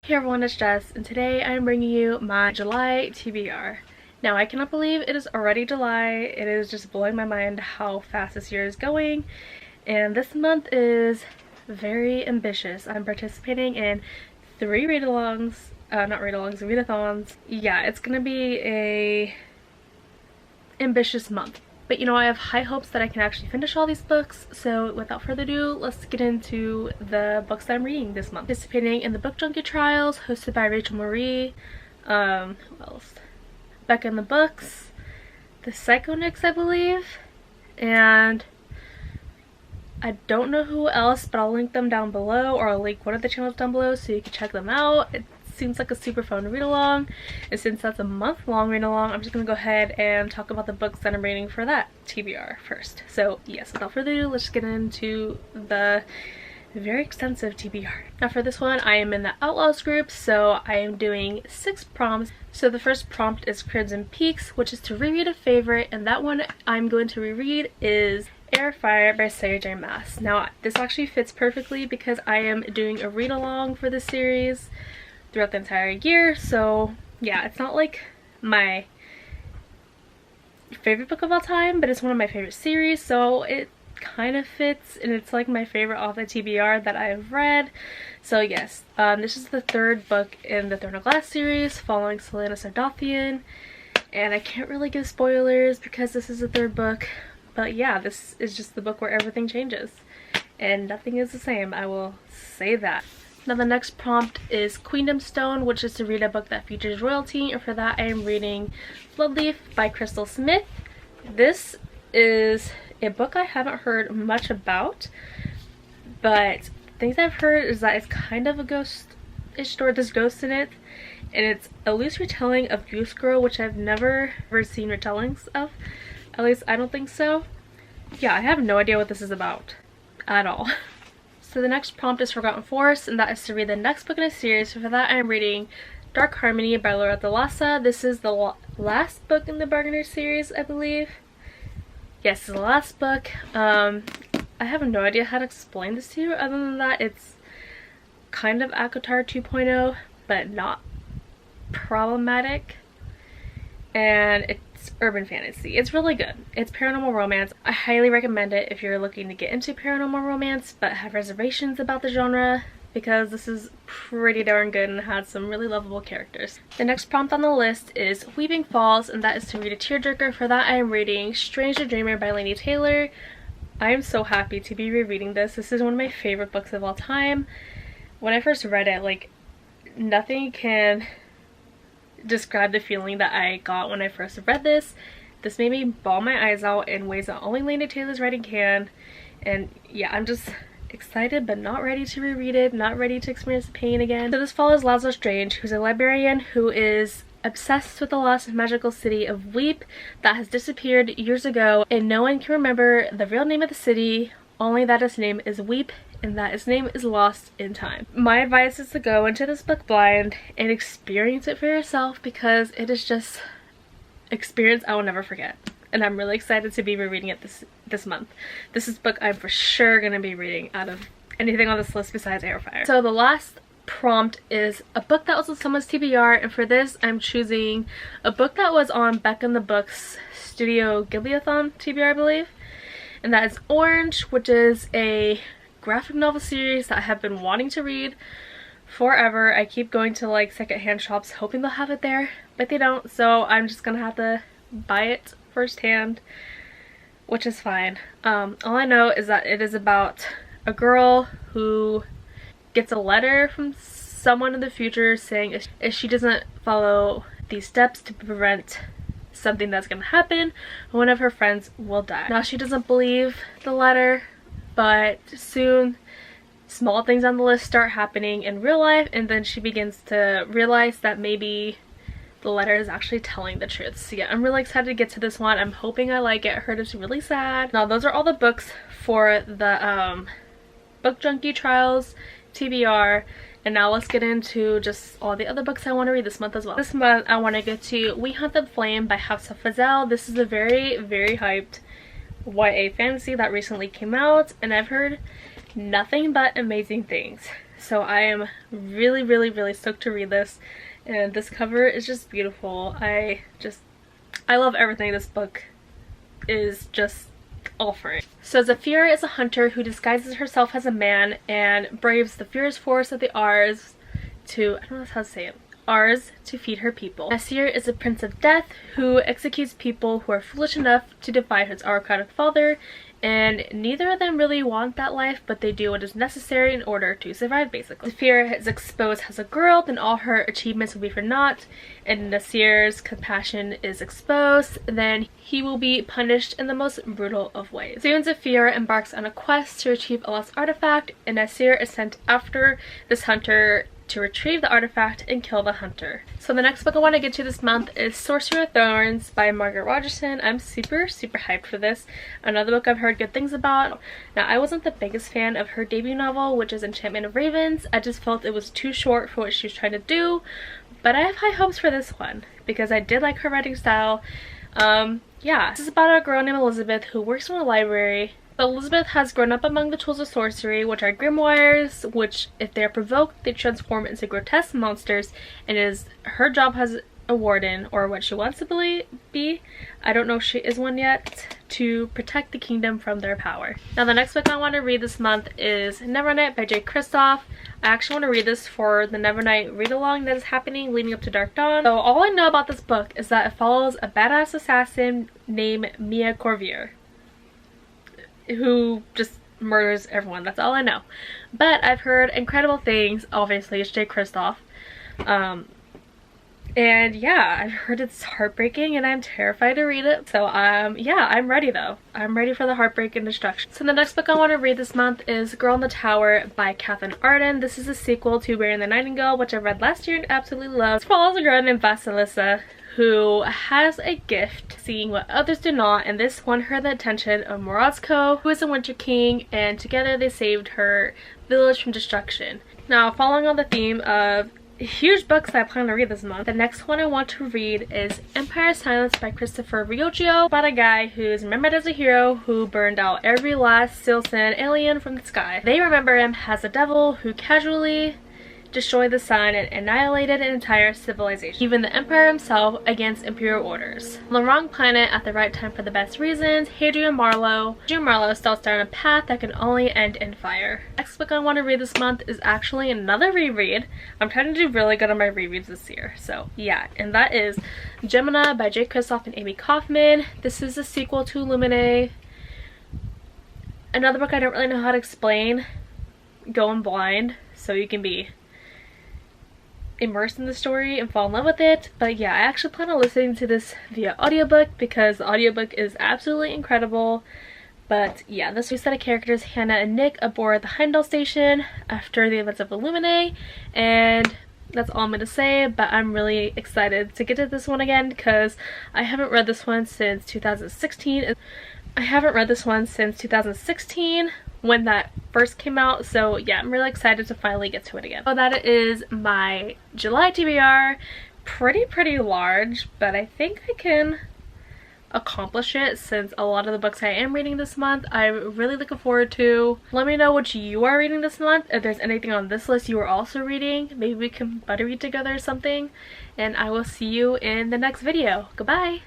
Hey everyone, it's Jess, and today I'm bringing you my July TBR. Now, I cannot believe it is already July. It is just blowing my mind how fast this year is going, and this month is very ambitious. I'm participating in 3 read-alongs, not read-alongs, readathons. Yeah, it's gonna be a ambitious month. But you know, I have high hopes that I can actually finish all these books, so without further ado, let's get into the books that I'm reading this month. Participating in the Book Junkie Trials, hosted by Rachel Marie, who else? Becca in the Books, the Psychonix, I believe, and I don't know who else, but I'll link them down below, or I'll link one of the channels down below so you can check them out. It seems like a super fun read along, and since that's a month-long read along, I'm just gonna go ahead and talk about the books that I'm reading for that TBR first. So yes, without further ado, let's get into the very extensive TBR. Now for this one, I am in the Outlaws group, so I am doing 6 prompts. So the first prompt is Crimson Peaks, which is to reread a favorite, and that one I'm going to reread is Air Fire by Sarah J. Maas. Now this actually fits perfectly because I am doing a read along for this series throughout the entire year, so yeah, it's not like my favorite book of all time, but it's one of my favorite series, so it kind of fits, and it's like my favorite off the TBR that I've read. So yes, this is the 3rd book in the Throne of Glass series, following Selena Sardothian, and I can't really give spoilers because this is the 3rd book, but yeah, this is just the book where everything changes and nothing is the same, I will say that. Now the next prompt is Queendom Stone, which is to read a book that features royalty, and for that I am reading Floodleaf by Crystal Smith. This is a book I haven't heard much about, but things I've heard is that it's kind of a ghost-ish story. There's ghosts in it, and it's a loose retelling of Goose Girl, which I've never ever seen retellings of. At least I don't think so. Yeah, I have no idea what this is about at all. So the next prompt is Forgotten Forest, and that is to read the next book in a series. So for that, I'm reading Dark Harmony by Laura Thalassa. This is the last book in the Bargainer series, I believe. Yes, it's the last book. I have no idea how to explain this to you, other than that it's kind of ACOTAR 2.0, but not problematic. And it's urban fantasy. It's really good. It's paranormal romance. I highly recommend it if you're looking to get into paranormal romance but have reservations about the genre, because this is pretty darn good and has some really lovable characters. The next prompt on the list is Weeping Falls, and that is to read a tearjerker. For that I am reading Strange the Dreamer by Laini Taylor. I am so happy to be rereading this. This is one of my favorite books of all time. When I first read it, like, nothing can describe the feeling that I got when I first read this. This made me bawl my eyes out in ways that only Laini Taylor's writing can, and yeah, I'm just excited but not ready to reread it, not ready to experience the pain again. So this follows Lazlo Strange, who's a librarian who is obsessed with the lost magical city of Weep that has disappeared years ago, and no one can remember the real name of the city, only that its name is Weep and that its name is lost in time. My advice is to go into this book blind and experience it for yourself, because it is just experience I will never forget. And I'm really excited to be rereading it this month. This is a book I'm for sure gonna be reading out of anything on this list besides Air Fire. So the last prompt is a book that was on someone's TBR, and for this I'm choosing a book that was on Becca in the Books Studio Ghibli-a-thon TBR, I believe, and that is Orange, which is a graphic novel series that I have been wanting to read forever. I keep going to like secondhand shops hoping they'll have it there, but they don't, so I'm just gonna have to buy it firsthand, which is fine. All I know is that it is about a girl who gets a letter from someone in the future saying if she doesn't follow these steps to prevent something that's gonna happen, one of her friends will die. Now she doesn't believe the letter, but soon small things on the list start happening in real life, and then she begins to realize that maybe the letter is actually telling the truth. So yeah, I'm really excited to get to this one. I'm hoping I like it. I heard it's really sad. Now those are all the books for the Book Junkie Trials TBR, and now let's get into just all the other books I want to read this month as well. This month I want to get to We Hunt the Flame by Hafsa Fazal. This is a very, very hyped YA fantasy that recently came out, and I've heard nothing but amazing things. So I am really stoked to read this, and this cover is just beautiful. I love everything this book is just offering. So Zafira is a hunter who disguises herself as a man and braves the fierce force of the Ars to, I don't know how to say it, Ars to feed her people. Nasir is a prince of death who executes people who are foolish enough to defy his autocratic father, and neither of them really want that life, but they do what is necessary in order to survive, basically. Zafira is exposed as a girl, then all her achievements will be for naught, and Nasir's compassion is exposed, then he will be punished in the most brutal of ways. Soon Zafira embarks on a quest to retrieve a lost artifact, and Nasir is sent after this hunter to retrieve the artifact and kill the hunter. So the next book I want to get to this month is Sorcerer of Thorns by Margaret Rogerson. I'm super hyped for this. Another book I've heard good things about. Now, I wasn't the biggest fan of her debut novel, which is Enchantment of Ravens. I just felt it was too short for what she was trying to do, but I have high hopes for this one because I did like her writing style. Yeah, this is about a girl named Elizabeth who works in a library. Elizabeth has grown up among the tools of sorcery, which are grimoires, which, if they are provoked, they transform into grotesque monsters, and it is her job as a warden, or what she wants to be, I don't know if she is one yet, to protect the kingdom from their power. Now, the next book I want to read this month is Nevernight by J. Kristoff. I actually want to read this for the Nevernight read-along that is happening leading up to Dark Dawn. So all I know about this book is that it follows a badass assassin named Mia Corvier, who just murders everyone. That's all I know. But I've heard incredible things. Obviously, it's J. Kristoff. And yeah, I've heard it's heartbreaking and I'm terrified to read it. So yeah, I'm ready though. I'm ready for the heartbreak and destruction. So the next book I want to read this month is Girl in the Tower by Catherine Arden. This is a sequel to Burying the Nightingale, which I read last year and absolutely loved. It follows a girl named Vasilisa who has a gift, seeing what others do not, and this won her the attention of Morozko, who is a Winter King, and together they saved her village from destruction. Now, following on the theme of huge books that I plan to read this month, the next one I want to read is Empire Silence by Christopher Rioggio, about a guy who's remembered as a hero who burned out every last Silson alien from the sky. They remember him as a devil who casually destroyed the sun and annihilated an entire civilization, even the Emperor himself, against imperial orders. On the wrong planet at the right time for the best reasons, Hadrian Marlowe starts down a path that can only end in fire. Next book I want to read this month is actually another reread. I'm trying to do really good on my rereads this year, so yeah, and that is Gemina by J. Kristoff and Amy Kaufman. This is a sequel to Lumine. Another book I don't really know how to explain. Going blind, so you can be immersed in the story and fall in love with it. But yeah, I actually plan on listening to this via audiobook because the audiobook is absolutely incredible. But yeah, this new set of characters, Hannah and Nick, aboard the Heimdall station after the events of Illumine, and that's all I'm gonna say. But I'm really excited to get to this one again because I haven't read this one since 2016. When that first came out, so yeah, I'm really excited to finally get to it again. So that is my July TBR. Pretty large, but I think I can accomplish it since a lot of the books I am reading this month I'm really looking forward to. Let me know what you are reading this month, if there's anything on this list you are also reading. Maybe we can butter read together or something, and I will see you in the next video. Goodbye!